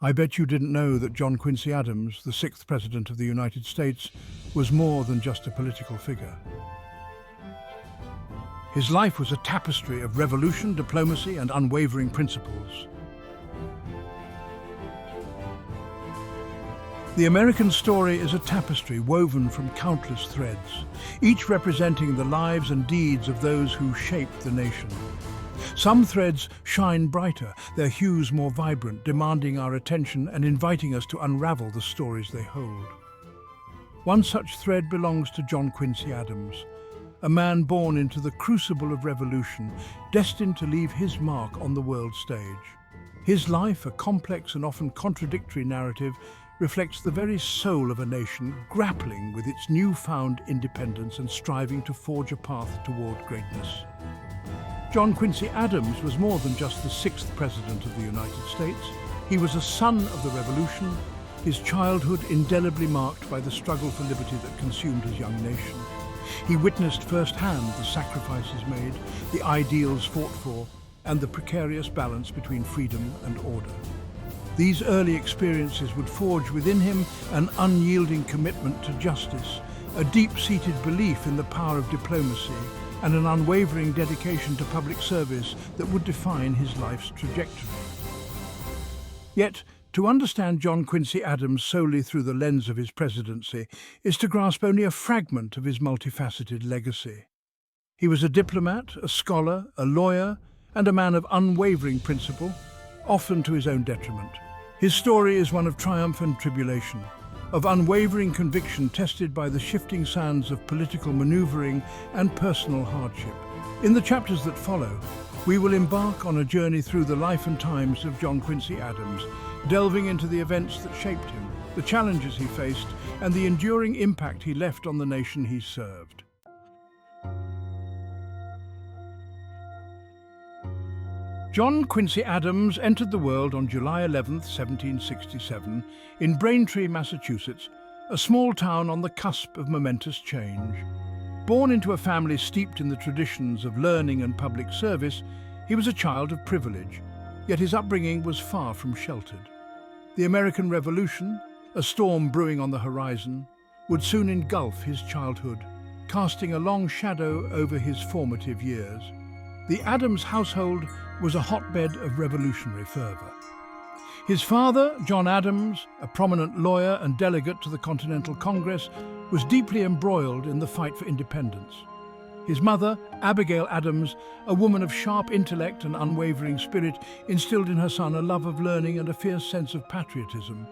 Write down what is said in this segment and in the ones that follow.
I bet you didn't know that John Quincy Adams, the sixth President of the United States, was more than just a political figure. His life was a tapestry of revolution, diplomacy, and unwavering principles. The American story is a tapestry woven from countless threads, each representing the lives and deeds of those who shaped the nation. Some threads shine brighter, their hues more vibrant, demanding our attention and inviting us to unravel the stories they hold. One such thread belongs to John Quincy Adams, a man born into the crucible of revolution, destined to leave his mark on the world stage. His life, a complex and often contradictory narrative, reflects the very soul of a nation grappling with its newfound independence and striving to forge a path toward greatness. John Quincy Adams was more than just the sixth President of the United States. He was a son of the Revolution, his childhood indelibly marked by the struggle for liberty that consumed his young nation. He witnessed firsthand the sacrifices made, the ideals fought for, and the precarious balance between freedom and order. These early experiences would forge within him an unyielding commitment to justice, a deep-seated belief in the power of diplomacy, and an unwavering dedication to public service that would define his life's trajectory. Yet, to understand John Quincy Adams solely through the lens of his presidency is to grasp only a fragment of his multifaceted legacy. He was a diplomat, a scholar, a lawyer, and a man of unwavering principle, often to his own detriment. His story is one of triumph and tribulation, of unwavering conviction tested by the shifting sands of political maneuvering and personal hardship. In the chapters that follow, we will embark on a journey through the life and times of John Quincy Adams, delving into the events that shaped him, the challenges he faced, and the enduring impact he left on the nation he served. John Quincy Adams entered the world on July 11, 1767, in Braintree, Massachusetts, a small town on the cusp of momentous change. Born into a family steeped in the traditions of learning and public service, he was a child of privilege, yet his upbringing was far from sheltered. The American Revolution, a storm brewing on the horizon, would soon engulf his childhood, casting a long shadow over his formative years. The Adams household was a hotbed of revolutionary fervor. His father, John Adams, a prominent lawyer and delegate to the Continental Congress, was deeply embroiled in the fight for independence. His mother, Abigail Adams, a woman of sharp intellect and unwavering spirit, instilled in her son a love of learning and a fierce sense of patriotism.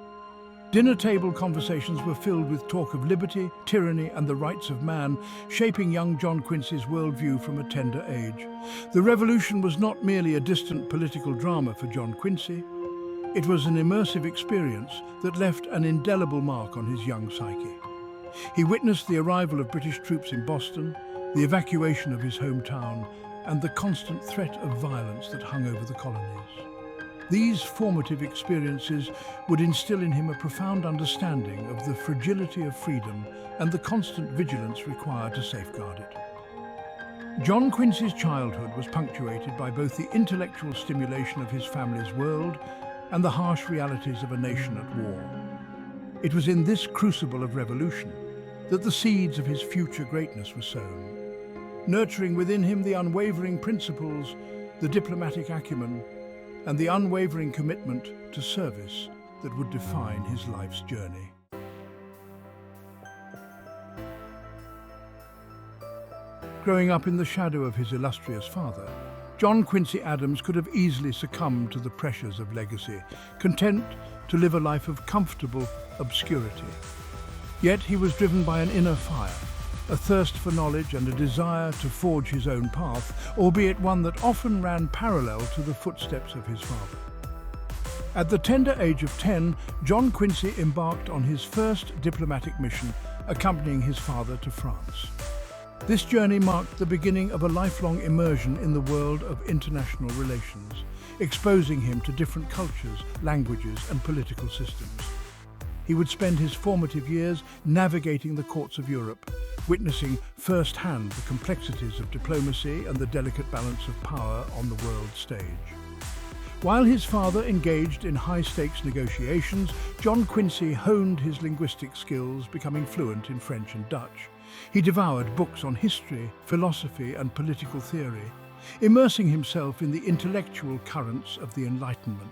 Dinner table conversations were filled with talk of liberty, tyranny, and the rights of man, shaping young John Quincy's worldview from a tender age. The Revolution was not merely a distant political drama for John Quincy. It was an immersive experience that left an indelible mark on his young psyche. He witnessed the arrival of British troops in Boston, the evacuation of his hometown, and the constant threat of violence that hung over the colonies. These formative experiences would instill in him a profound understanding of the fragility of freedom and the constant vigilance required to safeguard it. John Quincy's childhood was punctuated by both the intellectual stimulation of his family's world and the harsh realities of a nation at war. It was in this crucible of revolution that the seeds of his future greatness were sown, nurturing within him the unwavering principles, the diplomatic acumen, and the unwavering commitment to service that would define his life's journey. Growing up in the shadow of his illustrious father, John Quincy Adams could have easily succumbed to the pressures of legacy, content to live a life of comfortable obscurity. Yet he was driven by an inner fire, a thirst for knowledge and a desire to forge his own path, albeit one that often ran parallel to the footsteps of his father. At the tender age of 10, John Quincy embarked on his first diplomatic mission, accompanying his father to France. This journey marked the beginning of a lifelong immersion in the world of international relations, exposing him to different cultures, languages, and political systems. He would spend his formative years navigating the courts of Europe, witnessing firsthand the complexities of diplomacy and the delicate balance of power on the world stage. While his father engaged in high-stakes negotiations, John Quincy honed his linguistic skills, becoming fluent in French and Dutch. He devoured books on history, philosophy, and political theory, immersing himself in the intellectual currents of the Enlightenment.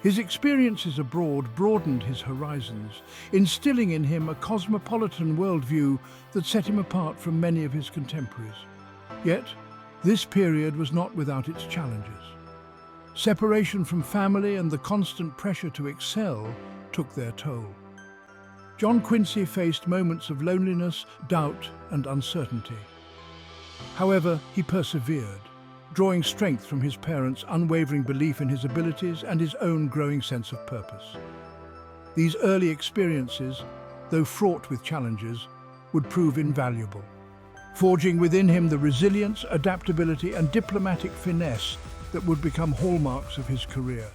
His experiences abroad broadened his horizons, instilling in him a cosmopolitan worldview that set him apart from many of his contemporaries. Yet, this period was not without its challenges. Separation from family and the constant pressure to excel took their toll. John Quincy faced moments of loneliness, doubt, and uncertainty. However, he persevered, drawing strength from his parents' unwavering belief in his abilities and his own growing sense of purpose. These early experiences, though fraught with challenges, would prove invaluable, forging within him the resilience, adaptability, and diplomatic finesse that would become hallmarks of his career.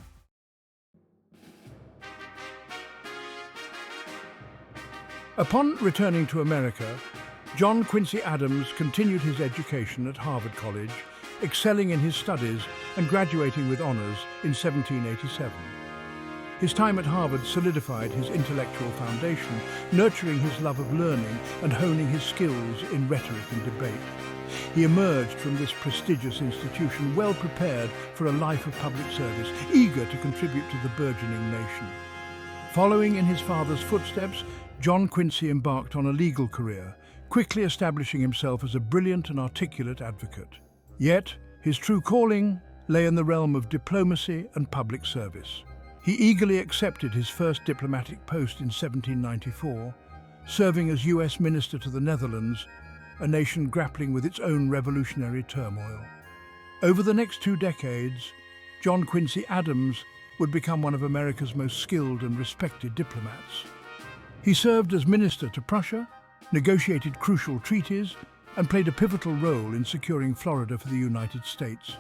Upon returning to America, John Quincy Adams continued his education at Harvard College, excelling in his studies and graduating with honors in 1787. His time at Harvard solidified his intellectual foundation, nurturing his love of learning and honing his skills in rhetoric and debate. He emerged from this prestigious institution well prepared for a life of public service, eager to contribute to the burgeoning nation. Following in his father's footsteps, John Quincy embarked on a legal career, quickly establishing himself as a brilliant and articulate advocate. Yet, his true calling lay in the realm of diplomacy and public service. He eagerly accepted his first diplomatic post in 1794, serving as US Minister to the Netherlands, a nation grappling with its own revolutionary turmoil. Over the next 2 decades, John Quincy Adams would become one of America's most skilled and respected diplomats. He served as minister to Prussia, negotiated crucial treaties, and played a pivotal role in securing Florida for the United States.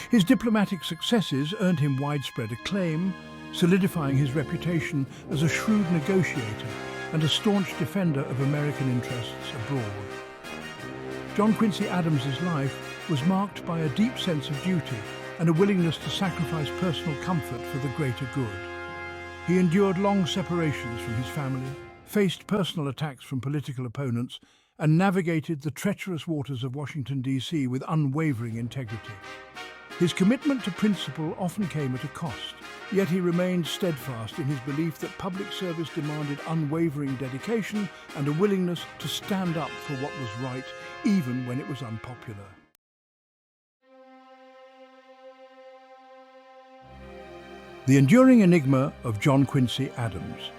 His diplomatic successes earned him widespread acclaim, solidifying his reputation as a shrewd negotiator and a staunch defender of American interests abroad. John Quincy Adams's life was marked by a deep sense of duty and a willingness to sacrifice personal comfort for the greater good. He endured long separations from his family, faced personal attacks from political opponents, and navigated the treacherous waters of Washington, D.C. with unwavering integrity. His commitment to principle often came at a cost, yet he remained steadfast in his belief that public service demanded unwavering dedication and a willingness to stand up for what was right, even when it was unpopular. The Enduring Enigma of John Quincy Adams.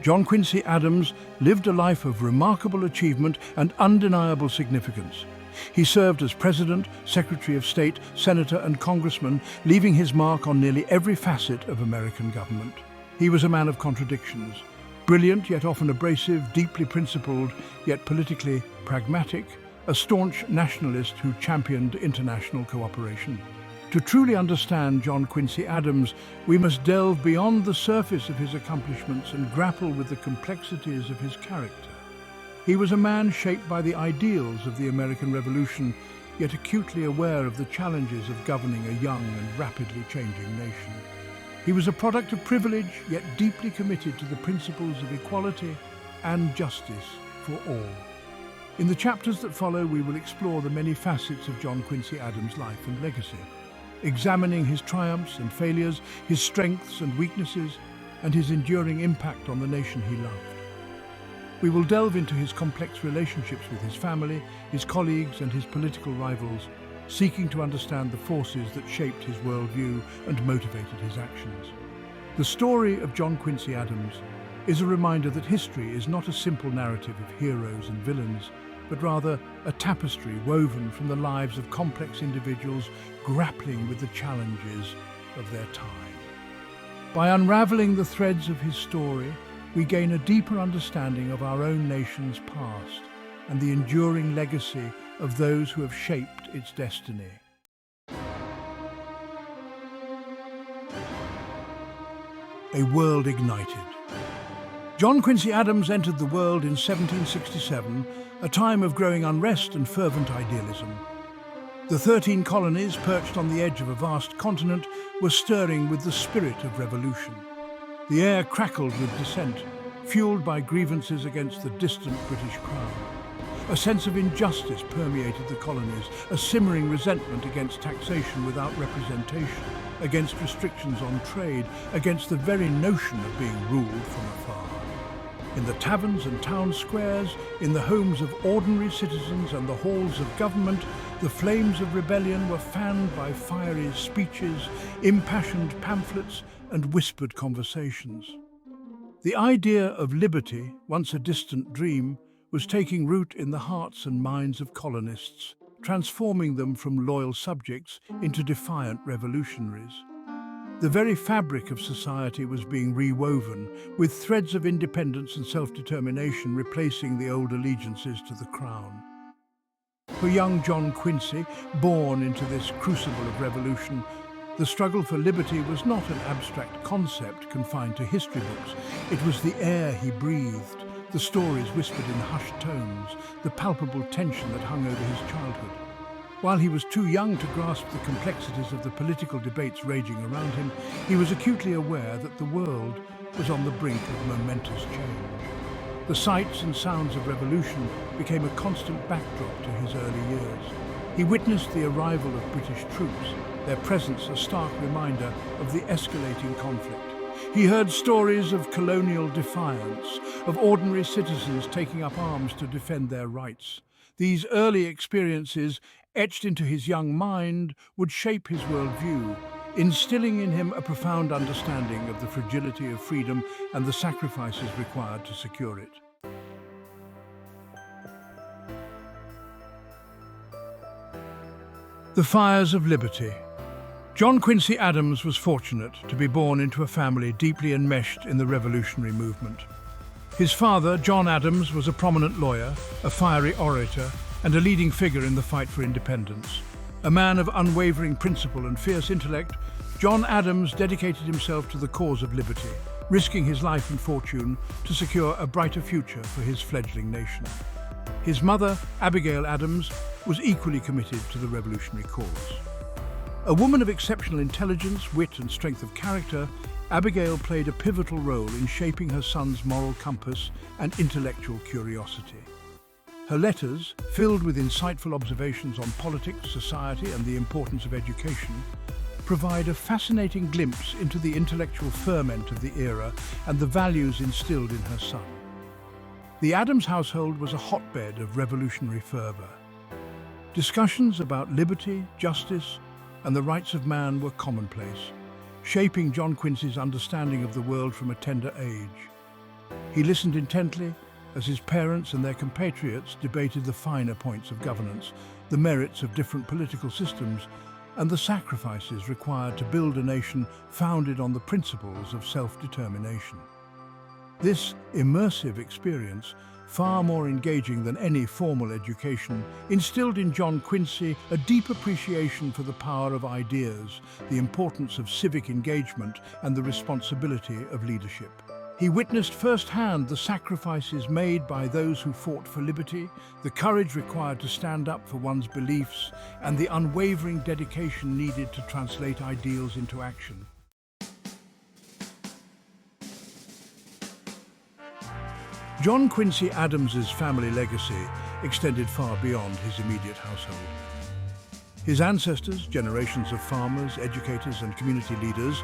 John Quincy Adams lived a life of remarkable achievement and undeniable significance. He served as President, Secretary of State, Senator, and Congressman, leaving his mark on nearly every facet of American government. He was a man of contradictions, brilliant yet often abrasive, deeply principled yet politically pragmatic, a staunch nationalist who championed international cooperation. To truly understand John Quincy Adams, we must delve beyond the surface of his accomplishments and grapple with the complexities of his character. He was a man shaped by the ideals of the American Revolution, yet acutely aware of the challenges of governing a young and rapidly changing nation. He was a product of privilege, yet deeply committed to the principles of equality and justice for all. In the chapters that follow, we will explore the many facets of John Quincy Adams' life and legacy, examining his triumphs and failures, his strengths and weaknesses, and his enduring impact on the nation he loved. We will delve into his complex relationships with his family, his colleagues, and his political rivals, seeking to understand the forces that shaped his worldview and motivated his actions. The story of John Quincy Adams is a reminder that history is not a simple narrative of heroes and villains, but rather a tapestry woven from the lives of complex individuals grappling with the challenges of their time. By unraveling the threads of his story, we gain a deeper understanding of our own nation's past and the enduring legacy of those who have shaped its destiny. A world ignited. John Quincy Adams entered the world in 1767, a time of growing unrest and fervent idealism. The 13 colonies, perched on the edge of a vast continent, were stirring with the spirit of revolution. The air crackled with dissent, fueled by grievances against the distant British crown. A sense of injustice permeated the colonies, a simmering resentment against taxation without representation, against restrictions on trade, against the very notion of being ruled from afar. In the taverns and town squares, in the homes of ordinary citizens and the halls of government, the flames of rebellion were fanned by fiery speeches, impassioned pamphlets, and whispered conversations. The idea of liberty, once a distant dream, was taking root in the hearts and minds of colonists, transforming them from loyal subjects into defiant revolutionaries. The very fabric of society was being rewoven, with threads of independence and self-determination replacing the old allegiances to the crown. For young John Quincy, born into this crucible of revolution, the struggle for liberty was not an abstract concept confined to history books. It was the air he breathed, the stories whispered in hushed tones, the palpable tension that hung over his childhood. While he was too young to grasp the complexities of the political debates raging around him, he was acutely aware that the world was on the brink of momentous change. The sights and sounds of revolution became a constant backdrop to his early years. He witnessed the arrival of British troops, their presence a stark reminder of the escalating conflict. He heard stories of colonial defiance, of ordinary citizens taking up arms to defend their rights. These early experiences, etched into his young mind, would shape his worldview, instilling in him a profound understanding of the fragility of freedom and the sacrifices required to secure it. The fires of liberty. John Quincy Adams was fortunate to be born into a family deeply enmeshed in the revolutionary movement. His father, John Adams, was a prominent lawyer, a fiery orator, and a leading figure in the fight for independence. A man of unwavering principle and fierce intellect, John Adams dedicated himself to the cause of liberty, risking his life and fortune to secure a brighter future for his fledgling nation. His mother, Abigail Adams, was equally committed to the revolutionary cause. A woman of exceptional intelligence, wit, and strength of character, Abigail played a pivotal role in shaping her son's moral compass and intellectual curiosity. Her letters, filled with insightful observations on politics, society, and the importance of education, provide a fascinating glimpse into the intellectual ferment of the era and the values instilled in her son. The Adams household was a hotbed of revolutionary fervor. Discussions about liberty, justice, and the rights of man were commonplace, shaping John Quincy's understanding of the world from a tender age. He listened intently as his parents and their compatriots debated the finer points of governance, the merits of different political systems, and the sacrifices required to build a nation founded on the principles of self-determination. This immersive experience, far more engaging than any formal education, instilled in John Quincy a deep appreciation for the power of ideas, the importance of civic engagement, and the responsibility of leadership. He witnessed firsthand the sacrifices made by those who fought for liberty, the courage required to stand up for one's beliefs, and the unwavering dedication needed to translate ideals into action. John Quincy Adams's family legacy extended far beyond his immediate household. His ancestors, generations of farmers, educators, and community leaders,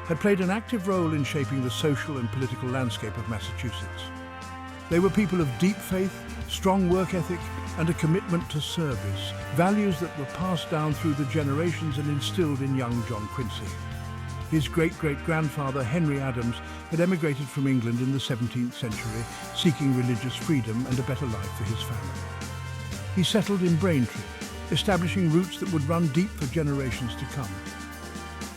had played an active role in shaping the social and political landscape of Massachusetts. They were people of deep faith, strong work ethic, and a commitment to service, values that were passed down through the generations and instilled in young John Quincy. His great-great-grandfather, Henry Adams, had emigrated from England in the 17th century, seeking religious freedom and a better life for his family. He settled in Braintree, establishing roots that would run deep for generations to come.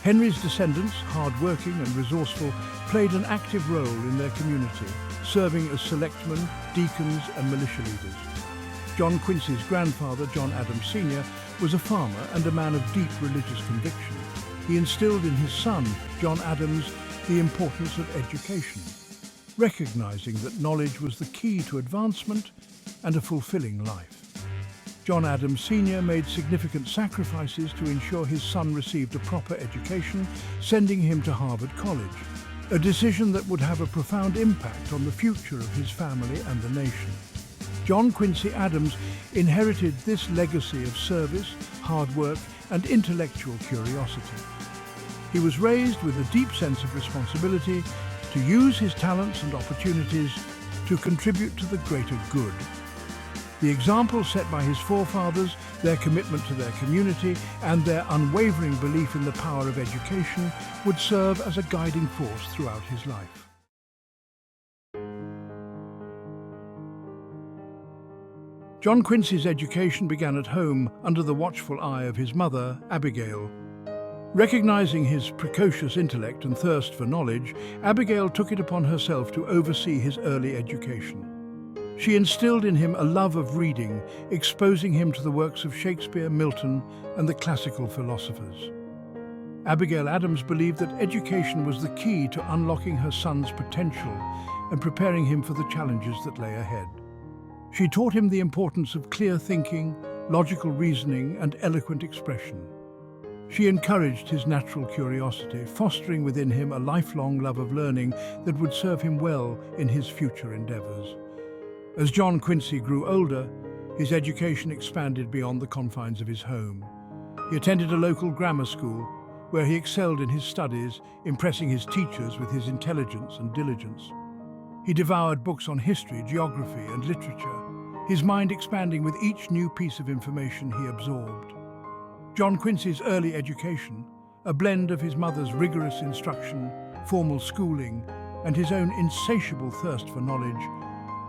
Henry's descendants, hard-working and resourceful, played an active role in their community, serving as selectmen, deacons, and militia leaders. John Quincy's grandfather, John Adams Sr., was a farmer and a man of deep religious conviction. He instilled in his son, John Adams, the importance of education, recognizing that knowledge was the key to advancement and a fulfilling life. John Adams Sr. made significant sacrifices to ensure his son received a proper education, sending him to Harvard College, a decision that would have a profound impact on the future of his family and the nation. John Quincy Adams inherited this legacy of service, hard work, and intellectual curiosity. He was raised with a deep sense of responsibility to use his talents and opportunities to contribute to the greater good. The example set by his forefathers, their commitment to their community, and their unwavering belief in the power of education would serve as a guiding force throughout his life. John Quincy's education began at home under the watchful eye of his mother, Abigail. Recognizing his precocious intellect and thirst for knowledge, Abigail took it upon herself to oversee his early education. She instilled in him a love of reading, exposing him to the works of Shakespeare, Milton, and the classical philosophers. Abigail Adams believed that education was the key to unlocking her son's potential and preparing him for the challenges that lay ahead. She taught him the importance of clear thinking, logical reasoning, and eloquent expression. She encouraged his natural curiosity, fostering within him a lifelong love of learning that would serve him well in his future endeavors. As John Quincy grew older, his education expanded beyond the confines of his home. He attended a local grammar school, where he excelled in his studies, impressing his teachers with his intelligence and diligence. He devoured books on history, geography, and literature, his mind expanding with each new piece of information he absorbed. John Quincy's early education, a blend of his mother's rigorous instruction, formal schooling, and his own insatiable thirst for knowledge,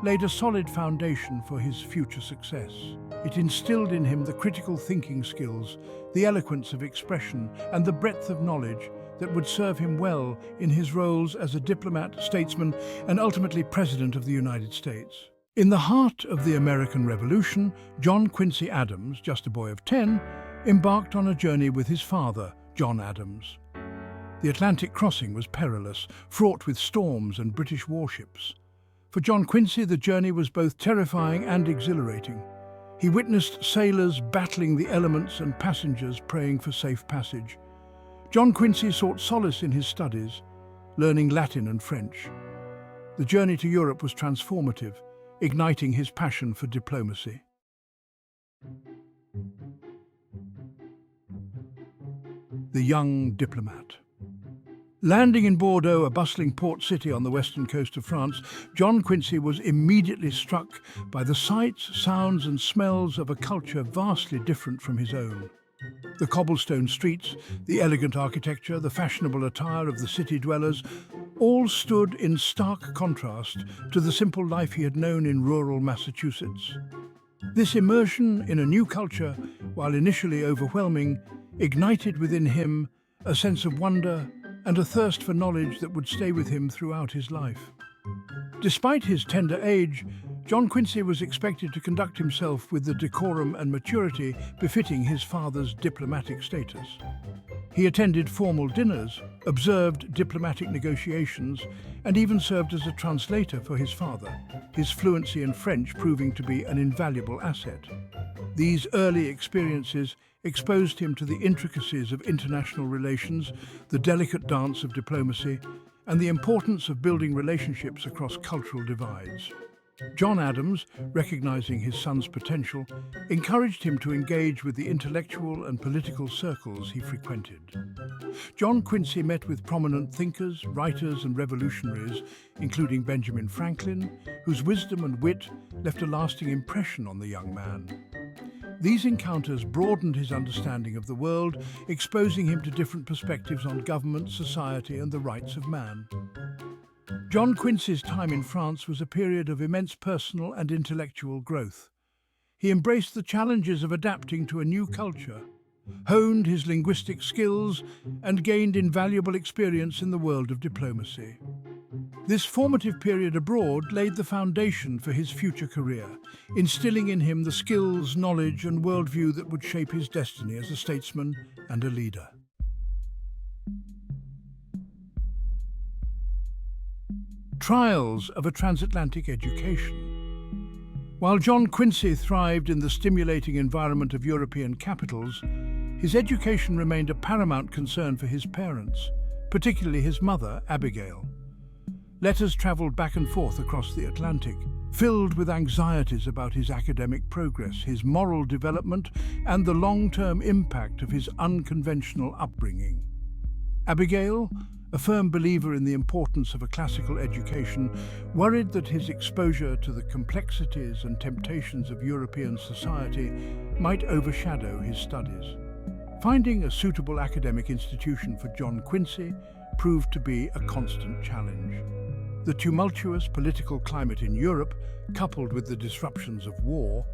laid a solid foundation for his future success. It instilled in him the critical thinking skills, the eloquence of expression, and the breadth of knowledge that would serve him well in his roles as a diplomat, statesman, and ultimately President of the United States. In the heart of the American Revolution, John Quincy Adams, just a boy of 10, embarked on a journey with his father, John Adams. The Atlantic crossing was perilous, fraught with storms and British warships. For John Quincy, the journey was both terrifying and exhilarating. He witnessed sailors battling the elements and passengers praying for safe passage. John Quincy sought solace in his studies, learning Latin and French. The journey to Europe was transformative, igniting his passion for diplomacy. The young diplomat. Landing in Bordeaux, a bustling port city on the western coast of France, John Quincy was immediately struck by the sights, sounds, and smells of a culture vastly different from his own. The cobblestone streets, the elegant architecture, the fashionable attire of the city dwellers, all stood in stark contrast to the simple life he had known in rural Massachusetts. This immersion in a new culture, while initially overwhelming, ignited within him a sense of wonder and a thirst for knowledge that would stay with him throughout his life. Despite his tender age, John Quincy was expected to conduct himself with the decorum and maturity befitting his father's diplomatic status. He attended formal dinners, observed diplomatic negotiations, and even served as a translator for his father, his fluency in French proving to be an invaluable asset. These early experiences exposed him to the intricacies of international relations, the delicate dance of diplomacy, and the importance of building relationships across cultural divides. John Adams, recognizing his son's potential, encouraged him to engage with the intellectual and political circles he frequented. John Quincy met with prominent thinkers, writers, and revolutionaries, including Benjamin Franklin, whose wisdom and wit left a lasting impression on the young man. These encounters broadened his understanding of the world, exposing him to different perspectives on government, society, and the rights of man. John Quincy's time in France was a period of immense personal and intellectual growth. He embraced the challenges of adapting to a new culture, honed his linguistic skills, and gained invaluable experience in the world of diplomacy. This formative period abroad laid the foundation for his future career, instilling in him the skills, knowledge, and worldview that would shape his destiny as a statesman and a leader. Trials of a transatlantic education. While John Quincy thrived in the stimulating environment of European capitals, his education remained a paramount concern for his parents, particularly his mother, Abigail. Letters travelled back and forth across the Atlantic, filled with anxieties about his academic progress, his moral development, and the long-term impact of his unconventional upbringing. Abigail, a firm believer in the importance of a classical education, worried that his exposure to the complexities and temptations of European society might overshadow his studies. Finding a suitable academic institution for John Quincy proved to be a constant challenge. The tumultuous political climate in Europe, coupled with the disruptions of war,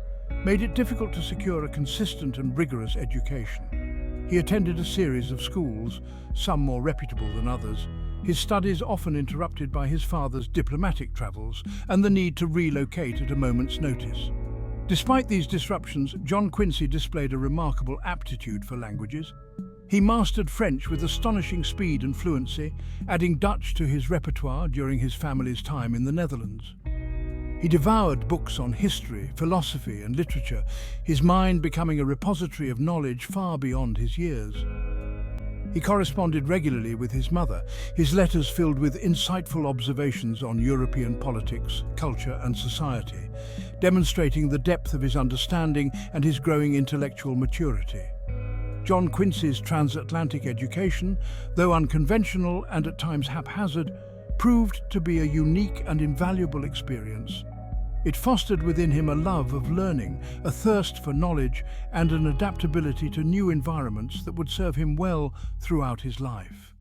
made it difficult to secure a consistent and rigorous education. He attended a series of schools, some more reputable than others, his studies often interrupted by his father's diplomatic travels and the need to relocate at a moment's notice. Despite these disruptions, John Quincy displayed a remarkable aptitude for languages. He mastered French with astonishing speed and fluency, adding Dutch to his repertoire during his family's time in the Netherlands. He devoured books on history, philosophy, and literature, his mind becoming a repository of knowledge far beyond his years. He corresponded regularly with his mother, his letters filled with insightful observations on European politics, culture, and society, demonstrating the depth of his understanding and his growing intellectual maturity. John Quincy's transatlantic education, though unconventional and at times haphazard, proved to be a unique and invaluable experience. It fostered within him a love of learning, a thirst for knowledge, and an adaptability to new environments that would serve him well throughout his life.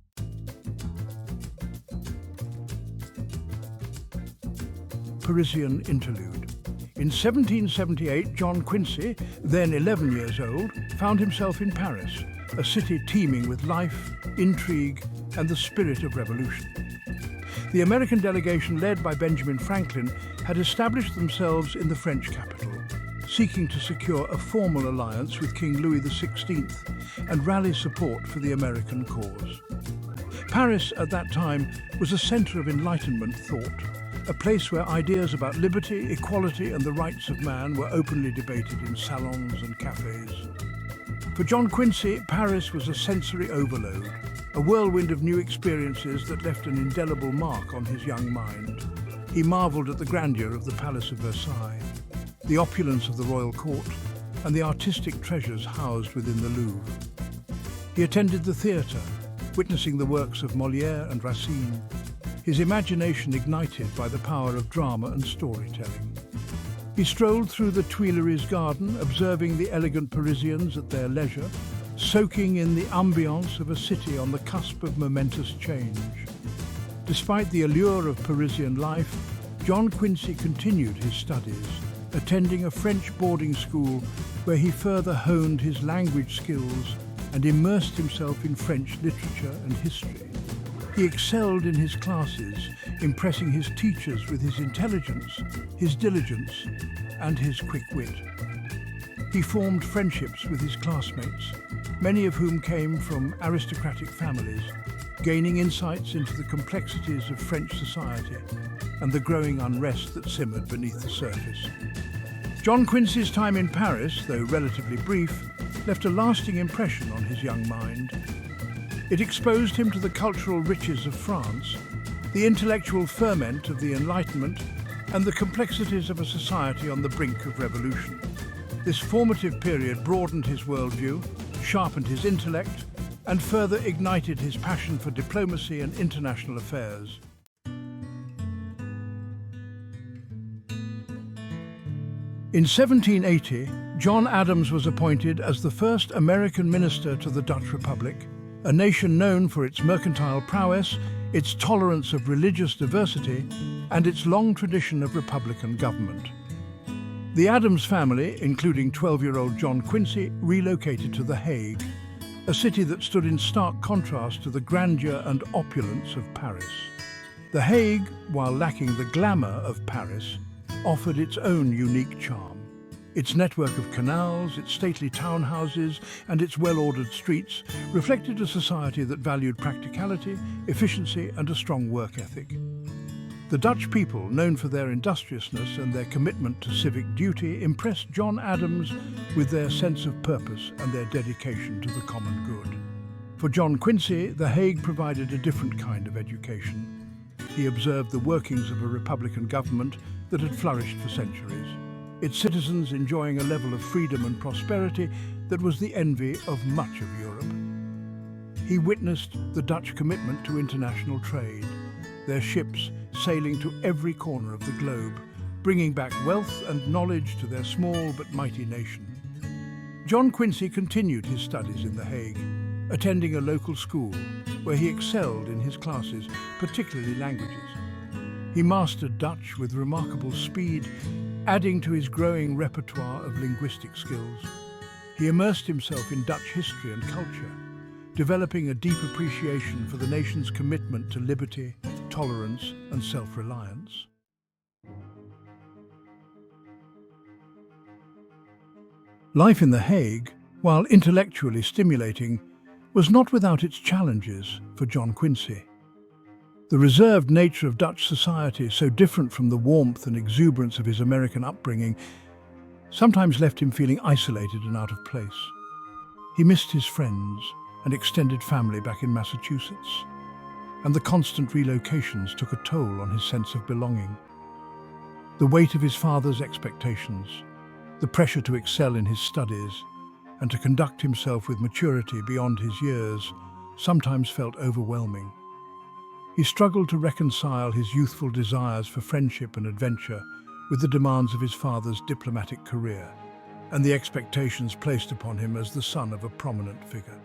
Parisian interlude. In 1778, John Quincy, then 11 years old, found himself in Paris, a city teeming with life, intrigue, and the spirit of revolution. The American delegation led by Benjamin Franklin had established themselves in the French capital, seeking to secure a formal alliance with King Louis XVI and rally support for the American cause. Paris at that time was a centre of Enlightenment thought, a place where ideas about liberty, equality and the rights of man were openly debated in salons and cafes. For John Quincy, Paris was a sensory overload, a whirlwind of new experiences that left an indelible mark on his young mind. He marvelled at the grandeur of the Palace of Versailles, the opulence of the royal court, and the artistic treasures housed within the Louvre. He attended the theatre, witnessing the works of Molière and Racine, his imagination ignited by the power of drama and storytelling. He strolled through the Tuileries garden, observing the elegant Parisians at their leisure, soaking in the ambience of a city on the cusp of momentous change. Despite the allure of Parisian life, John Quincy continued his studies, attending a French boarding school where he further honed his language skills and immersed himself in French literature and history. He excelled in his classes, impressing his teachers with his intelligence, his diligence, and his quick wit. He formed friendships with his classmates, many of whom came from aristocratic families, gaining insights into the complexities of French society and the growing unrest that simmered beneath the surface. John Quincy's time in Paris, though relatively brief, left a lasting impression on his young mind. It exposed him to the cultural riches of France, the intellectual ferment of the Enlightenment, and the complexities of a society on the brink of revolution. This formative period broadened his worldview, sharpened his intellect, and further ignited his passion for diplomacy and international affairs. In 1780, John Adams was appointed as the first American minister to the Dutch Republic, a nation known for its mercantile prowess, its tolerance of religious diversity, and its long tradition of republican government. The Adams family, including 12-year-old John Quincy, relocated to The Hague, a city that stood in stark contrast to the grandeur and opulence of Paris. The Hague, while lacking the glamour of Paris, offered its own unique charm. Its network of canals, its stately townhouses, and its well-ordered streets reflected a society that valued practicality, efficiency, and a strong work ethic. The Dutch people, known for their industriousness and their commitment to civic duty, impressed John Adams with their sense of purpose and their dedication to the common good. For John Quincy, The Hague provided a different kind of education. He observed the workings of a republican government that had flourished for centuries, its citizens enjoying a level of freedom and prosperity that was the envy of much of Europe. He witnessed the Dutch commitment to international trade, their ships sailing to every corner of the globe, bringing back wealth and knowledge to their small but mighty nation. John Quincy continued his studies in The Hague, attending a local school where he excelled in his classes, particularly languages. He mastered Dutch with remarkable speed, adding to his growing repertoire of linguistic skills. He immersed himself in Dutch history and culture, developing a deep appreciation for the nation's commitment to liberty, tolerance, and self-reliance. Life in The Hague, while intellectually stimulating, was not without its challenges for John Quincy. The reserved nature of Dutch society, so different from the warmth and exuberance of his American upbringing, sometimes left him feeling isolated and out of place. He missed his friends and extended family back in Massachusetts, and the constant relocations took a toll on his sense of belonging. The weight of his father's expectations, the pressure to excel in his studies, and to conduct himself with maturity beyond his years, sometimes felt overwhelming. He struggled to reconcile his youthful desires for friendship and adventure with the demands of his father's diplomatic career and the expectations placed upon him as the son of a prominent figure.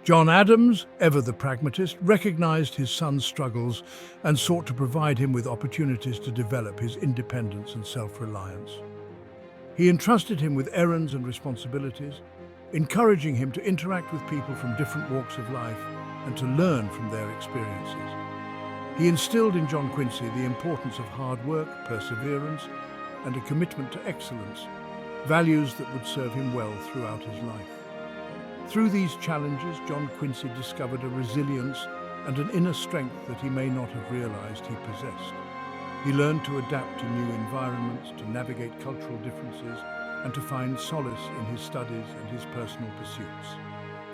John Adams, ever the pragmatist, recognized his son's struggles and sought to provide him with opportunities to develop his independence and self-reliance. He entrusted him with errands and responsibilities, encouraging him to interact with people from different walks of life and to learn from their experiences. He instilled in John Quincy the importance of hard work, perseverance, and a commitment to excellence, values that would serve him well throughout his life. Through these challenges, John Quincy discovered a resilience and an inner strength that he may not have realized he possessed. He learned to adapt to new environments, to navigate cultural differences, and to find solace in his studies and his personal pursuits.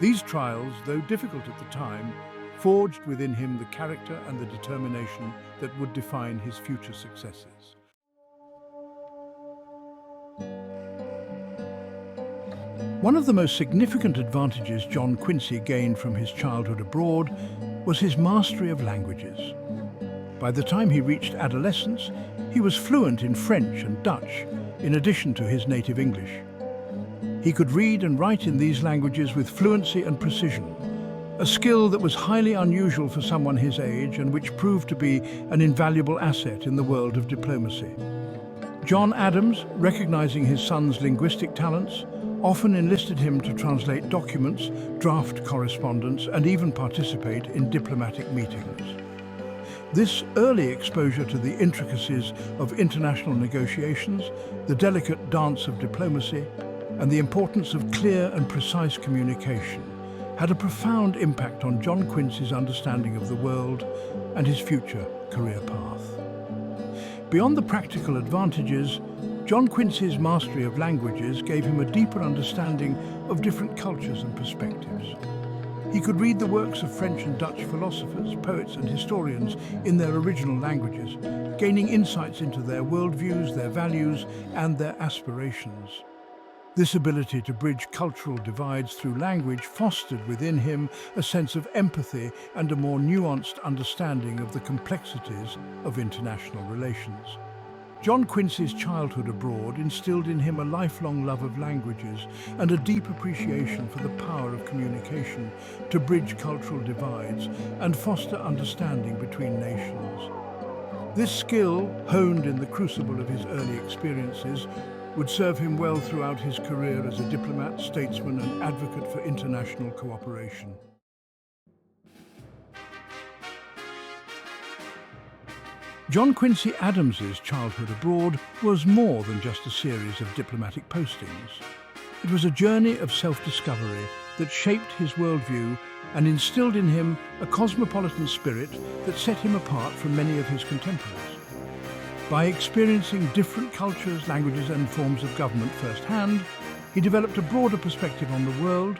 These trials, though difficult at the time, forged within him the character and the determination that would define his future successes. One of the most significant advantages John Quincy gained from his childhood abroad was his mastery of languages. By the time he reached adolescence, he was fluent in French and Dutch, in addition to his native English. He could read and write in these languages with fluency and precision, a skill that was highly unusual for someone his age and which proved to be an invaluable asset in the world of diplomacy. John Adams, recognizing his son's linguistic talents, often enlisted him to translate documents, draft correspondence, and even participate in diplomatic meetings. This early exposure to the intricacies of international negotiations, the delicate dance of diplomacy, and the importance of clear and precise communication had a profound impact on John Quincy's understanding of the world and his future career path. Beyond the practical advantages, John Quincy's mastery of languages gave him a deeper understanding of different cultures and perspectives. He could read the works of French and Dutch philosophers, poets and historians in their original languages, gaining insights into their worldviews, their values, and their aspirations. This ability to bridge cultural divides through language fostered within him a sense of empathy and a more nuanced understanding of the complexities of international relations. John Quincy's childhood abroad instilled in him a lifelong love of languages and a deep appreciation for the power of communication to bridge cultural divides and foster understanding between nations. This skill, honed in the crucible of his early experiences, would serve him well throughout his career as a diplomat, statesman, and advocate for international cooperation. John Quincy Adams's childhood abroad was more than just a series of diplomatic postings. It was a journey of self-discovery that shaped his worldview and instilled in him a cosmopolitan spirit that set him apart from many of his contemporaries. By experiencing different cultures, languages and forms of government firsthand, he developed a broader perspective on the world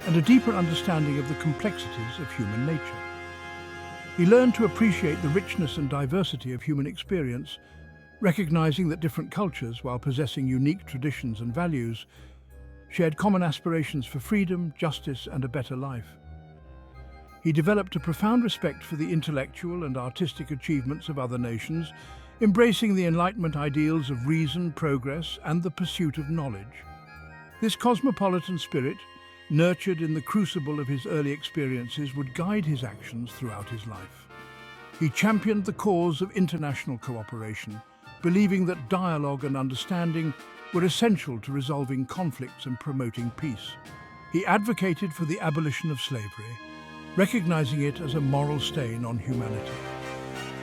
and a deeper understanding of the complexities of human nature. He learned to appreciate the richness and diversity of human experience, recognizing that different cultures, while possessing unique traditions and values, shared common aspirations for freedom, justice and a better life. He developed a profound respect for the intellectual and artistic achievements of other nations, embracing the Enlightenment ideals of reason, progress, and the pursuit of knowledge. This cosmopolitan spirit, nurtured in the crucible of his early experiences, would guide his actions throughout his life. He championed the cause of international cooperation, believing that dialogue and understanding were essential to resolving conflicts and promoting peace. He advocated for the abolition of slavery, recognizing it as a moral stain on humanity.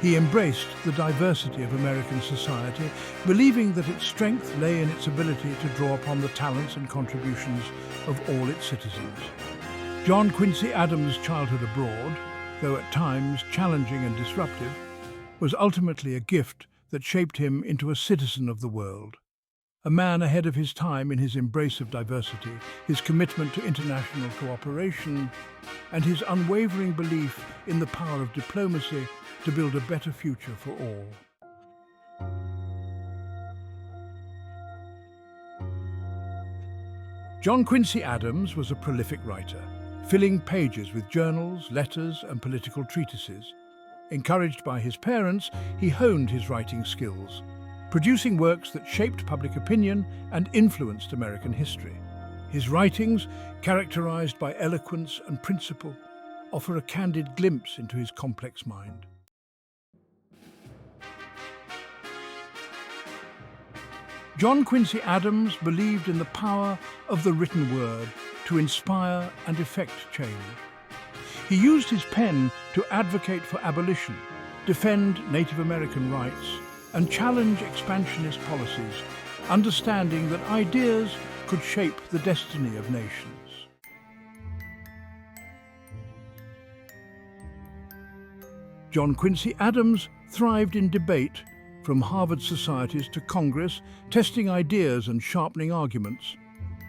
He embraced the diversity of American society, believing that its strength lay in its ability to draw upon the talents and contributions of all its citizens. John Quincy Adams' childhood abroad, though at times challenging and disruptive, was ultimately a gift that shaped him into a citizen of the world. A man ahead of his time in his embrace of diversity, his commitment to international cooperation, and his unwavering belief in the power of diplomacy to build a better future for all. John Quincy Adams was a prolific writer, filling pages with journals, letters, and political treatises. Encouraged by his parents, he honed his writing skills, producing works that shaped public opinion and influenced American history. His writings, characterized by eloquence and principle, offer a candid glimpse into his complex mind. John Quincy Adams believed in the power of the written word to inspire and effect change. He used his pen to advocate for abolition, defend Native American rights, and challenge expansionist policies, understanding that ideas could shape the destiny of nations. John Quincy Adams thrived in debate, from Harvard societies to Congress, testing ideas and sharpening arguments.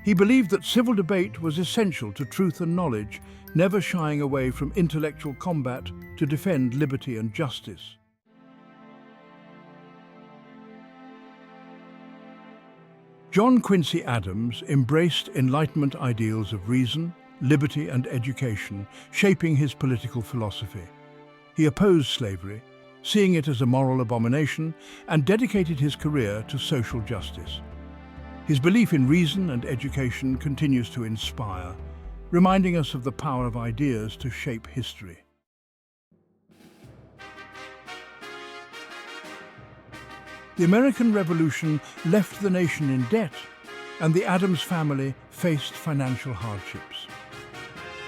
He believed that civil debate was essential to truth and knowledge, never shying away from intellectual combat to defend liberty and justice. John Quincy Adams embraced Enlightenment ideals of reason, liberty and education, shaping his political philosophy. He opposed slavery, seeing it as a moral abomination, and dedicated his career to social justice. His belief in reason and education continues to inspire, reminding us of the power of ideas to shape history. The American Revolution left the nation in debt, and the Adams family faced financial hardships.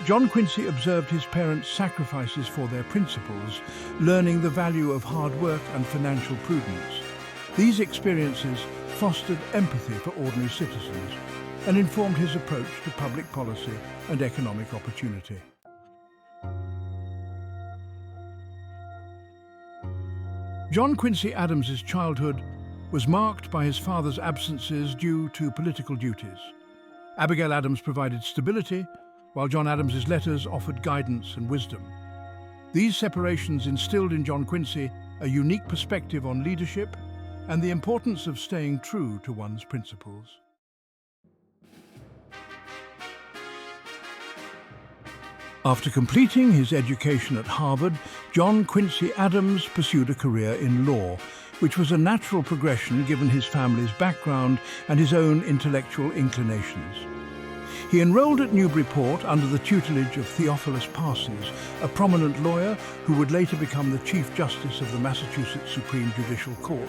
John Quincy observed his parents' sacrifices for their principles, learning the value of hard work and financial prudence. These experiences fostered empathy for ordinary citizens and informed his approach to public policy and economic opportunity. John Quincy Adams's childhood was marked by his father's absences due to political duties. Abigail Adams provided stability, while John Adams's letters offered guidance and wisdom. These separations instilled in John Quincy a unique perspective on leadership and the importance of staying true to one's principles. After completing his education at Harvard, John Quincy Adams pursued a career in law, which was a natural progression given his family's background and his own intellectual inclinations. He enrolled at Newburyport under the tutelage of Theophilus Parsons, a prominent lawyer who would later become the Chief Justice of the Massachusetts Supreme Judicial Court.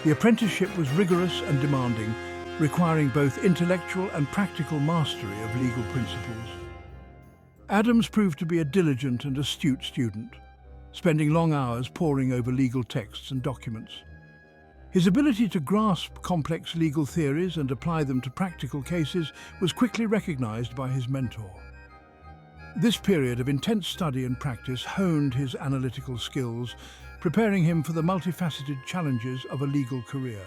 The apprenticeship was rigorous and demanding, requiring both intellectual and practical mastery of legal principles. Adams proved to be a diligent and astute student, spending long hours poring over legal texts and documents. His ability to grasp complex legal theories and apply them to practical cases was quickly recognized by his mentor. This period of intense study and practice honed his analytical skills, preparing him for the multifaceted challenges of a legal career.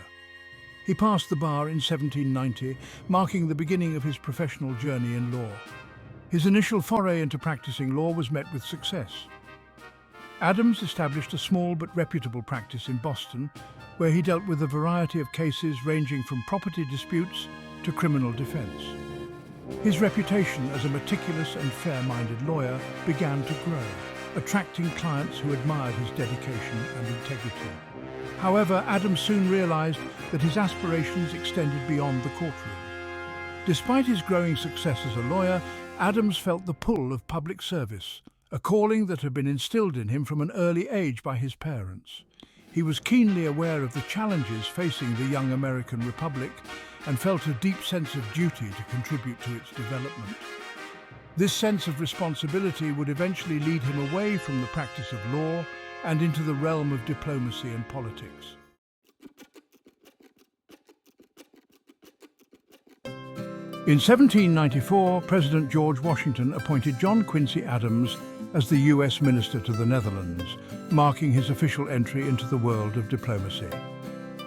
He passed the bar in 1790, marking the beginning of his professional journey in law. His initial foray into practicing law was met with success. Adams established a small but reputable practice in Boston, where he dealt with a variety of cases ranging from property disputes to criminal defense. His reputation as a meticulous and fair-minded lawyer began to grow, attracting clients who admired his dedication and integrity. However, Adams soon realized that his aspirations extended beyond the courtroom. Despite his growing success as a lawyer, Adams felt the pull of public service, a calling that had been instilled in him from an early age by his parents. He was keenly aware of the challenges facing the young American Republic and felt a deep sense of duty to contribute to its development. This sense of responsibility would eventually lead him away from the practice of law and into the realm of diplomacy and politics. In 1794, President George Washington appointed John Quincy Adams as the US Minister to the Netherlands, marking his official entry into the world of diplomacy.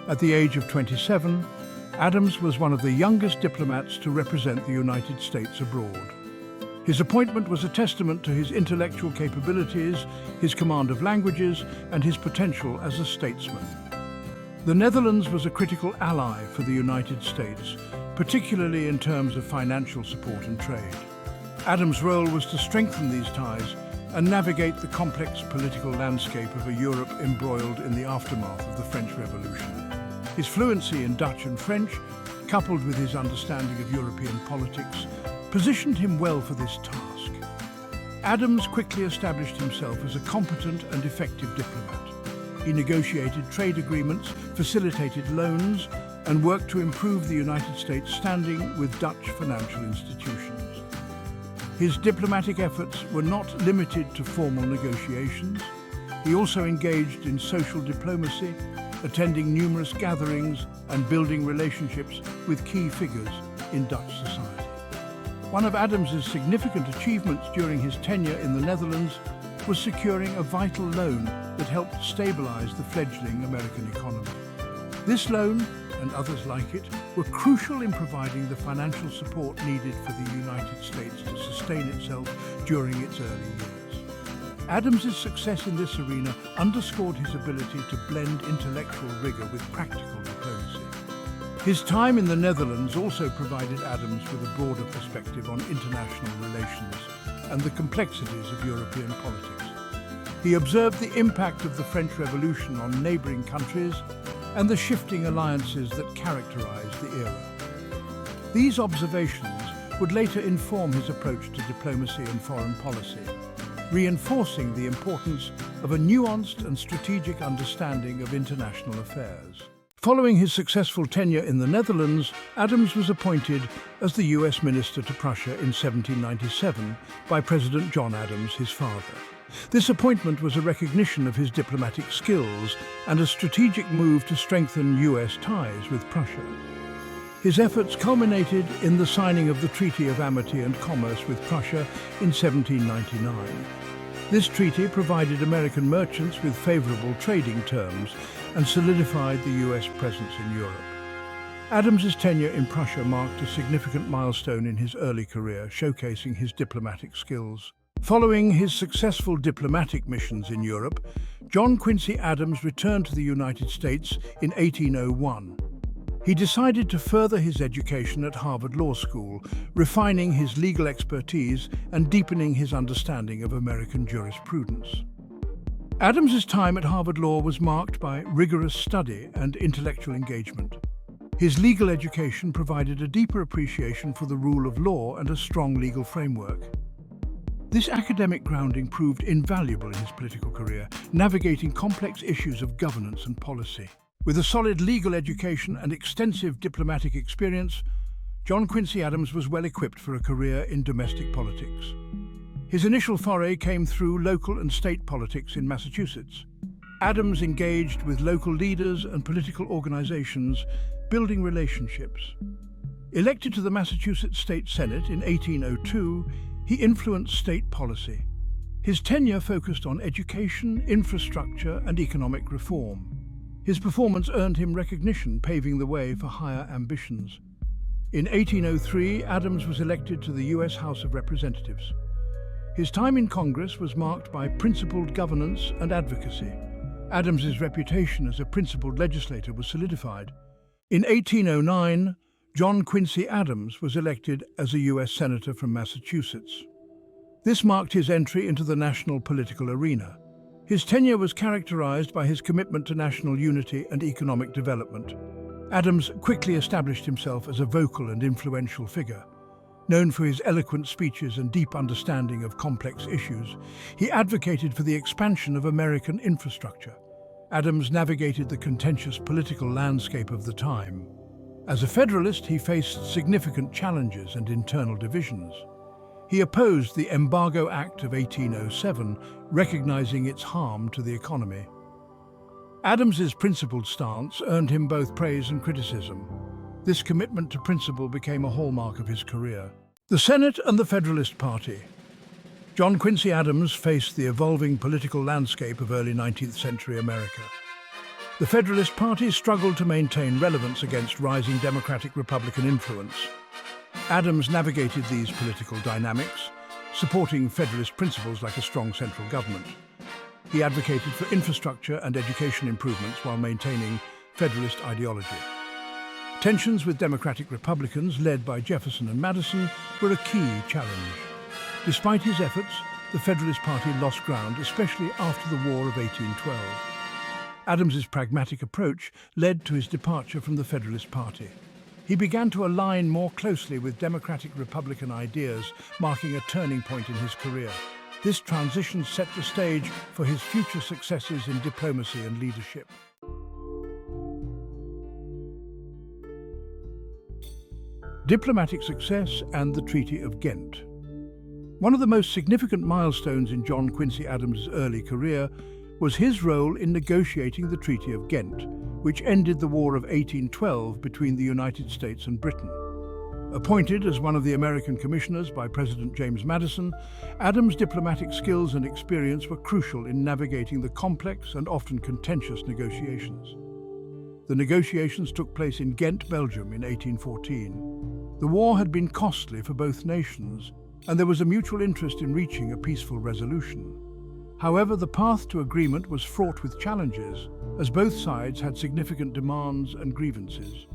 At the age of 27, Adams was one of the youngest diplomats to represent the United States abroad. His appointment was a testament to his intellectual capabilities, his command of languages, and his potential as a statesman. The Netherlands was a critical ally for the United States, particularly in terms of financial support and trade. Adams' role was to strengthen these ties and navigate the complex political landscape of a Europe embroiled in the aftermath of the French Revolution. His fluency in Dutch and French, coupled with his understanding of European politics, positioned him well for this task. Adams quickly established himself as a competent and effective diplomat. He negotiated trade agreements, facilitated loans, and worked to improve the United States' standing with Dutch financial institutions. His diplomatic efforts were not limited to formal negotiations. He also engaged in social diplomacy, attending numerous gatherings and building relationships with key figures in Dutch society. One of Adams's significant achievements during his tenure in the Netherlands was securing a vital loan that helped stabilize the fledgling American economy. This loan, and others like it, were crucial in providing the financial support needed for the United States to sustain itself during its early years. Adams's success in this arena underscored his ability to blend intellectual rigor with practical diplomacy. His time in the Netherlands also provided Adams with a broader perspective on international relations and the complexities of European politics. He observed the impact of the French Revolution on neighboring countries and the shifting alliances that characterized the era. These observations would later inform his approach to diplomacy and foreign policy, reinforcing the importance of a nuanced and strategic understanding of international affairs. Following his successful tenure in the Netherlands, Adams was appointed as the US Minister to Prussia in 1797 by President John Adams, his father. This appointment was a recognition of his diplomatic skills and a strategic move to strengthen US ties with Prussia. His efforts culminated in the signing of the Treaty of Amity and Commerce with Prussia in 1799. This treaty provided American merchants with favorable trading terms and solidified the US presence in Europe. Adams's tenure in Prussia marked a significant milestone in his early career, showcasing his diplomatic skills. Following his successful diplomatic missions in Europe, John Quincy Adams returned to the United States in 1801. He decided to further his education at Harvard Law School, refining his legal expertise and deepening his understanding of American jurisprudence. Adams's time at Harvard Law was marked by rigorous study and intellectual engagement. His legal education provided a deeper appreciation for the rule of law and a strong legal framework. This academic grounding proved invaluable in his political career, navigating complex issues of governance and policy. With a solid legal education and extensive diplomatic experience, John Quincy Adams was well equipped for a career in domestic politics. His initial foray came through local and state politics in Massachusetts. Adams engaged with local leaders and political organizations, building relationships. Elected to the Massachusetts State Senate in 1802, he influenced state policy. His tenure focused on education, infrastructure, and economic reform. His performance earned him recognition, paving the way for higher ambitions. In 1803, Adams was elected to the U.S. House of Representatives. His time in Congress was marked by principled governance and advocacy. Adams's reputation as a principled legislator was solidified. In 1809, John Quincy Adams was elected as a U.S. Senator from Massachusetts. This marked his entry into the national political arena. His tenure was characterized by his commitment to national unity and economic development. Adams quickly established himself as a vocal and influential figure. Known for his eloquent speeches and deep understanding of complex issues, he advocated for the expansion of American infrastructure. Adams navigated the contentious political landscape of the time. As a Federalist, he faced significant challenges and internal divisions. He opposed the Embargo Act of 1807, recognizing its harm to the economy. Adams's principled stance earned him both praise and criticism. This commitment to principle became a hallmark of his career. The Senate and the Federalist Party. John Quincy Adams faced the evolving political landscape of early 19th century America. The Federalist Party struggled to maintain relevance against rising Democratic-Republican influence. Adams navigated these political dynamics, supporting Federalist principles like a strong central government. He advocated for infrastructure and education improvements while maintaining Federalist ideology. Tensions with Democratic Republicans, led by Jefferson and Madison, were a key challenge. Despite his efforts, the Federalist Party lost ground, especially after the War of 1812. Adams's pragmatic approach led to his departure from the Federalist Party. He began to align more closely with Democratic-Republican ideas, marking a turning point in his career. This transition set the stage for his future successes in diplomacy and leadership. Diplomatic success and the Treaty of Ghent. One of the most significant milestones in John Quincy Adams' early career was his role in negotiating the Treaty of Ghent, which ended the War of 1812 between the United States and Britain. Appointed as one of the American commissioners by President James Madison, Adams' diplomatic skills and experience were crucial in navigating the complex and often contentious negotiations. The negotiations took place in Ghent, Belgium in 1814. The war had been costly for both nations, and there was a mutual interest in reaching a peaceful resolution. However, the path to agreement was fraught with challenges, as both sides had significant demands and grievances.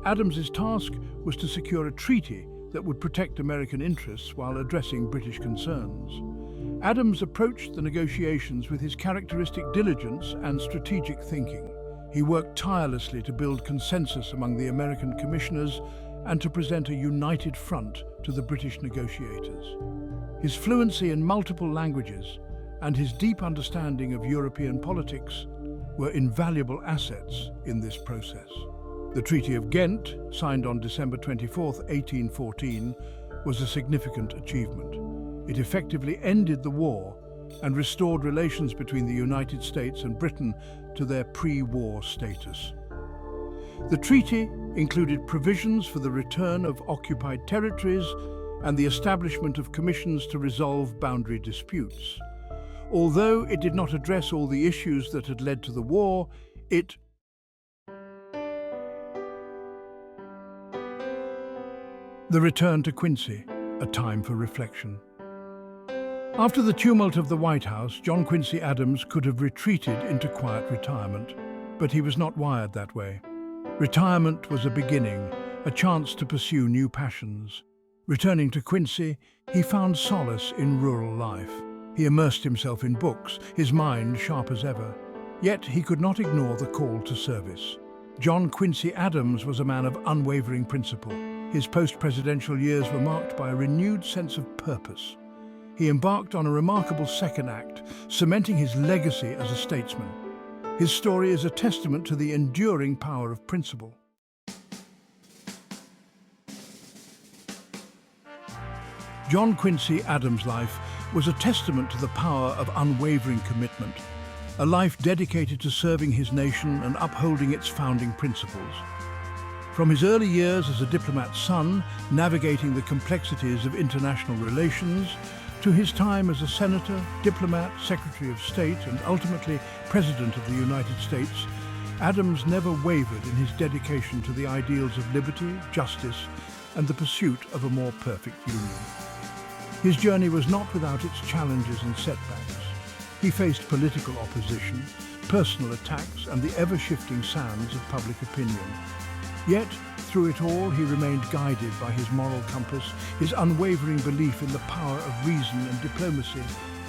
Adams's task was to secure a treaty that would protect American interests while addressing British concerns. Adams approached the negotiations with his characteristic diligence and strategic thinking. He worked tirelessly to build consensus among the American commissioners and to present a united front to the British negotiators. His fluency in multiple languages and his deep understanding of European politics were invaluable assets in this process. The Treaty of Ghent, signed on December 24, 1814, was a significant achievement. It effectively ended the war and restored relations between the United States and Britain to their pre-war status. The treaty included provisions for the return of occupied territories and the establishment of commissions to resolve boundary disputes. Although it did not address all the issues that had led to the war, it The return to Quincy, a time for reflection. After the tumult of the White House, John Quincy Adams could have retreated into quiet retirement, but he was not wired that way. Retirement was a beginning, a chance to pursue new passions. Returning to Quincy, he found solace in rural life. He immersed himself in books, his mind sharp as ever. Yet he could not ignore the call to service. John Quincy Adams was a man of unwavering principle. His post-presidential years were marked by a renewed sense of purpose. He embarked on a remarkable second act, cementing his legacy as a statesman. His story is a testament to the enduring power of principle. John Quincy Adams' life was a testament to the power of unwavering commitment. a life dedicated to serving his nation and upholding its founding principles. From his early years as a diplomat's son, navigating the complexities of international relations, to his time as a senator, diplomat, Secretary of State, and ultimately President of the United States, Adams never wavered in his dedication to the ideals of liberty, justice, and the pursuit of a more perfect union. His journey was not without its challenges and setbacks. He faced political opposition, personal attacks, and the ever-shifting sands of public opinion. Yet, through it all, he remained guided by his moral compass, his unwavering belief in the power of reason and diplomacy,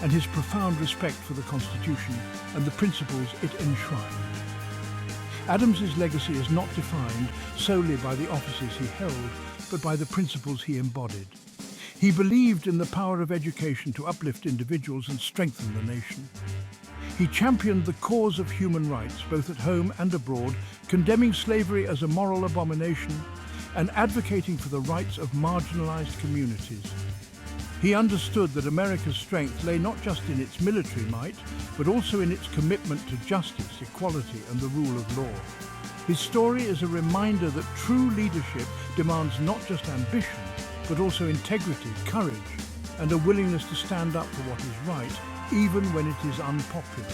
and his profound respect for the Constitution and the principles it enshrined. Adams's legacy is not defined solely by the offices he held, but by the principles he embodied. He believed in the power of education to uplift individuals and strengthen the nation. He championed the cause of human rights, both at home and abroad, condemning slavery as a moral abomination and advocating for the rights of marginalized communities. He understood that America's strength lay not just in its military might, but also in its commitment to justice, equality, and the rule of law. His story is a reminder that true leadership demands not just ambition, but also integrity, courage, and a willingness to stand up for what is right, even when it is unpopular.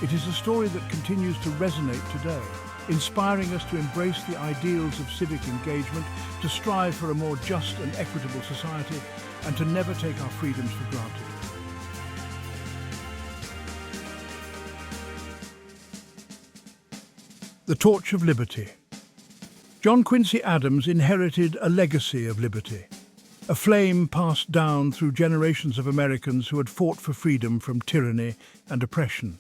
It is a story that continues to resonate today, inspiring us to embrace the ideals of civic engagement, to strive for a more just and equitable society, and to never take our freedoms for granted. The Torch of Liberty. John Quincy Adams inherited a legacy of liberty, a flame passed down through generations of Americans who had fought for freedom from tyranny and oppression.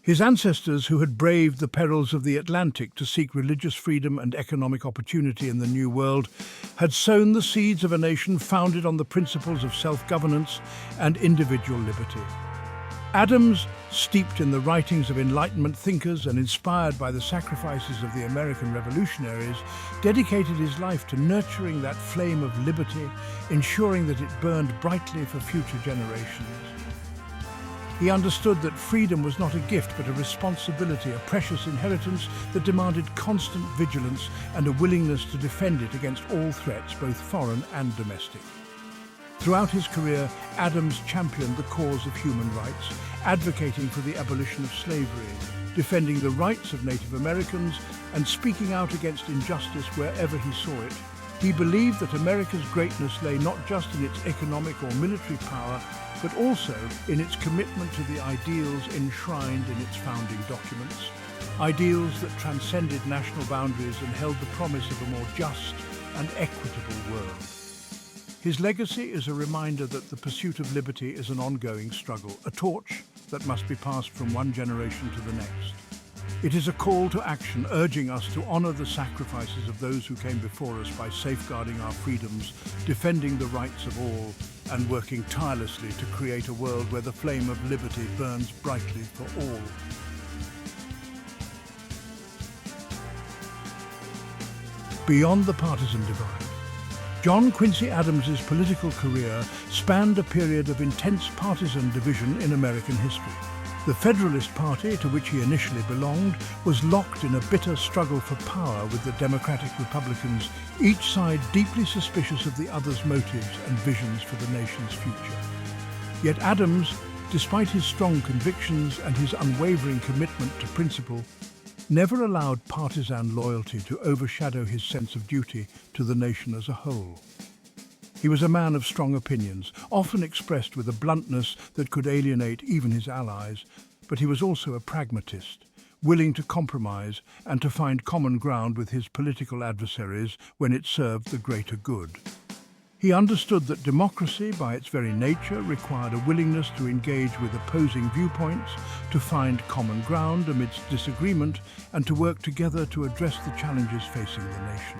His ancestors, who had braved the perils of the Atlantic to seek religious freedom and economic opportunity in the New World, had sown the seeds of a nation founded on the principles of self-governance and individual liberty. Adams, steeped in the writings of Enlightenment thinkers and inspired by the sacrifices of the American revolutionaries, dedicated his life to nurturing that flame of liberty, ensuring that it burned brightly for future generations. He understood that freedom was not a gift but a responsibility, a precious inheritance that demanded constant vigilance and a willingness to defend it against all threats, both foreign and domestic. Throughout his career, Adams championed the cause of human rights, advocating for the abolition of slavery, defending the rights of Native Americans, and speaking out against injustice wherever he saw it. He believed that America's greatness lay not just in its economic or military power, but also in its commitment to the ideals enshrined in its founding documents, ideals that transcended national boundaries and held the promise of a more just and equitable world. His legacy is a reminder that the pursuit of liberty is an ongoing struggle, a torch that must be passed from one generation to the next. It is a call to action, urging us to honor the sacrifices of those who came before us by safeguarding our freedoms, defending the rights of all, and working tirelessly to create a world where the flame of liberty burns brightly for all. Beyond the partisan divide, John Quincy Adams's political career spanned a period of intense partisan division in American history. The Federalist Party, to which he initially belonged, was locked in a bitter struggle for power with the Democratic Republicans, each side deeply suspicious of the other's motives and visions for the nation's future. Yet Adams, despite his strong convictions and his unwavering commitment to principle, never allowed partisan loyalty to overshadow his sense of duty to the nation as a whole. He was a man of strong opinions, often expressed with a bluntness that could alienate even his allies, but he was also a pragmatist, willing to compromise and to find common ground with his political adversaries when it served the greater good. He understood that democracy, by its very nature, required a willingness to engage with opposing viewpoints, to find common ground amidst disagreement, and to work together to address the challenges facing the nation.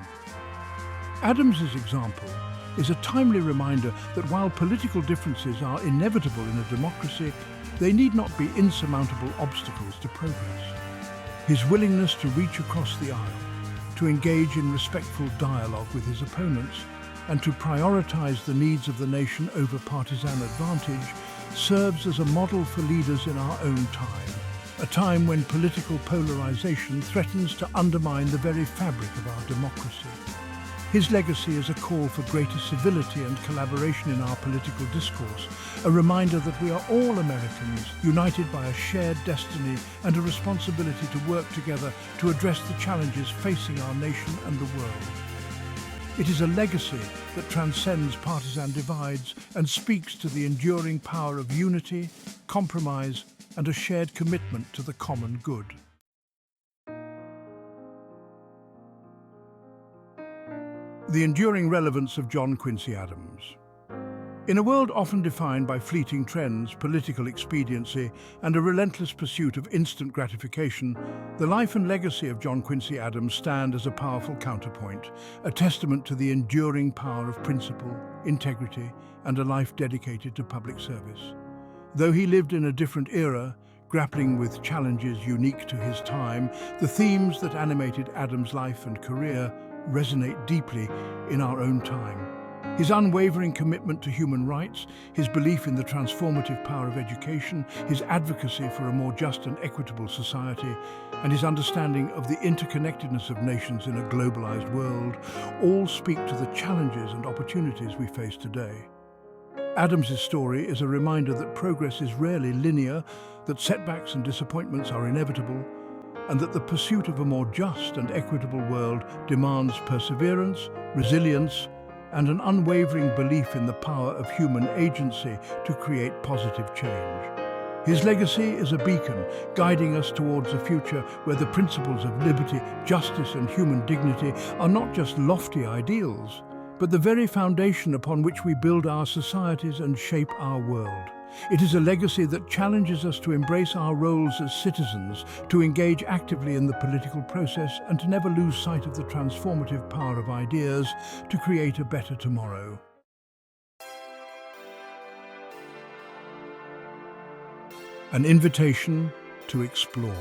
Adams's example is a timely reminder that while political differences are inevitable in a democracy, they need not be insurmountable obstacles to progress. His willingness to reach across the aisle, to engage in respectful dialogue with his opponents, and to prioritize the needs of the nation over partisan advantage serves as a model for leaders in our own time, a time when political polarization threatens to undermine the very fabric of our democracy. His legacy is a call for greater civility and collaboration in our political discourse, a reminder that we are all Americans, united by a shared destiny and a responsibility to work together to address the challenges facing our nation and the world. It is a legacy that transcends partisan divides and speaks to the enduring power of unity, compromise, and a shared commitment to the common good. The enduring relevance of John Quincy Adams. In a world often defined by fleeting trends, political expediency, and a relentless pursuit of instant gratification, the life and legacy of John Quincy Adams stand as a powerful counterpoint, a testament to the enduring power of principle, integrity, and a life dedicated to public service. Though he lived in a different era, grappling with challenges unique to his time, the themes that animated Adams' life and career resonate deeply in our own time. His unwavering commitment to human rights, his belief in the transformative power of education, his advocacy for a more just and equitable society, and his understanding of the interconnectedness of nations in a globalized world, all speak to the challenges and opportunities we face today. Adams' story is a reminder that progress is rarely linear, that setbacks and disappointments are inevitable, and that the pursuit of a more just and equitable world demands perseverance, resilience, and an unwavering belief in the power of human agency to create positive change. His legacy is a beacon, guiding us towards a future where the principles of liberty, justice, and human dignity are not just lofty ideals, but the very foundation upon which we build our societies and shape our world. It is a legacy that challenges us to embrace our roles as citizens, to engage actively in the political process, and to never lose sight of the transformative power of ideas to create a better tomorrow. An invitation to explore.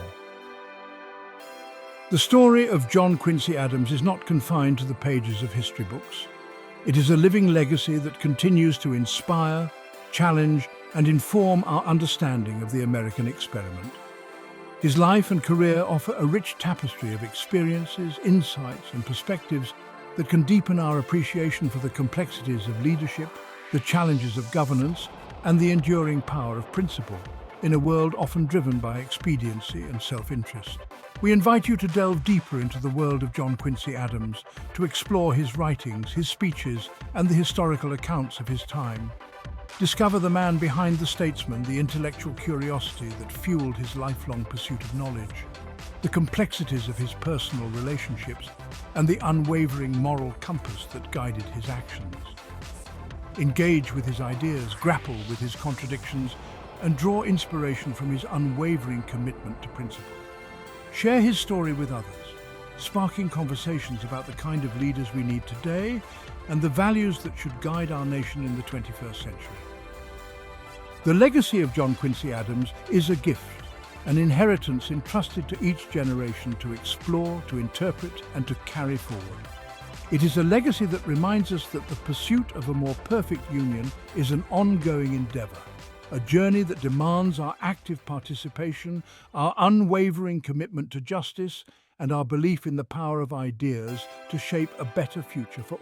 The story of John Quincy Adams is not confined to the pages of history books. It is a living legacy that continues to inspire, challenge, and inform our understanding of the American experiment. His life and career offer a rich tapestry of experiences, insights, and perspectives that can deepen our appreciation for the complexities of leadership, the challenges of governance, and the enduring power of principle, in a world often driven by expediency and self-interest. We invite you to delve deeper into the world of John Quincy Adams, to explore his writings, his speeches, and the historical accounts of his time. Discover the man behind the Statesman, the intellectual curiosity that fueled his lifelong pursuit of knowledge, the complexities of his personal relationships, and the unwavering moral compass that guided his actions. Engage with his ideas, grapple with his contradictions, and draw inspiration from his unwavering commitment to principle. Share his story with others, sparking conversations about the kind of leaders we need today and the values that should guide our nation in the 21st century. The legacy of John Quincy Adams is a gift, an inheritance entrusted to each generation to explore, to interpret, and to carry forward. It is a legacy that reminds us that the pursuit of a more perfect union is an ongoing endeavor, a journey that demands our active participation, our unwavering commitment to justice, and our belief in the power of ideas to shape a better future for all.